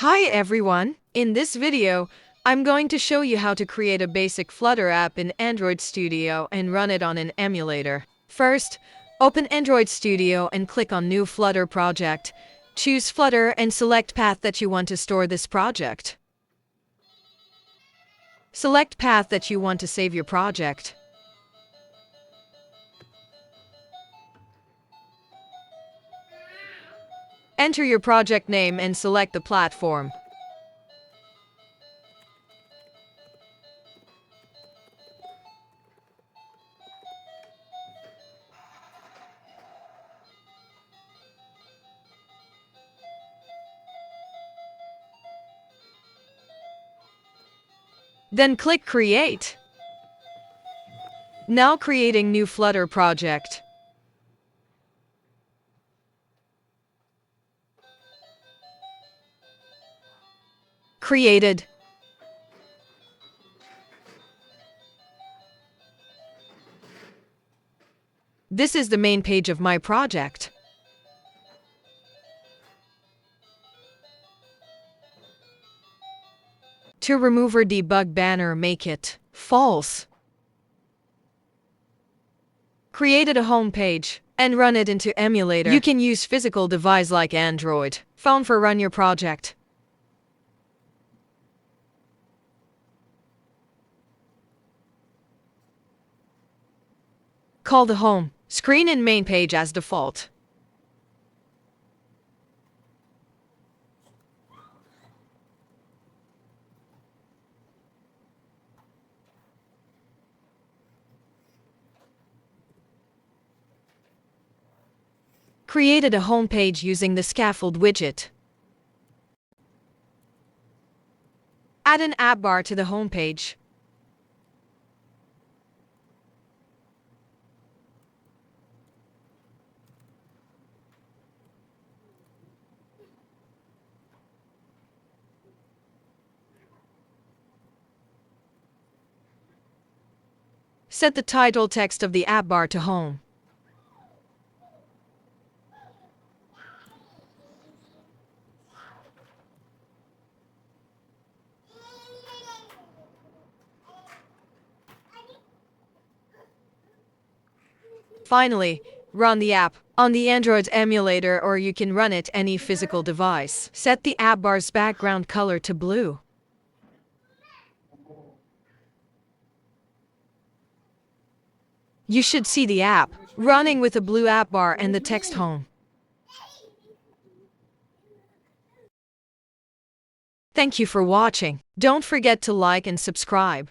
Hi everyone! In this video, I'm going to show you how to create a basic Flutter app in Android Studio and run it on an emulator. First, open Android Studio and click on New Flutter Project. Choose Flutter and select path that you want to store this project. Select path that you want to save your project. Enter your project name and select the platform. Then click Create. Now creating new Flutter project. Created. This is the main page of my project. To remove or debug banner, make it false. Created a home page and run it into emulator. You can use physical device like Android phone for run your project. Call the home screen and main page as default. Created a home page using the scaffold widget. Add an app bar to the home page. Set the title text of the app bar to home. Finally, run the app on the Android emulator, or you can run it any physical device. Set the app bar's background color to blue. You should see the app running with a blue app bar and the text home. Thank you for watching. Don't forget to like and subscribe.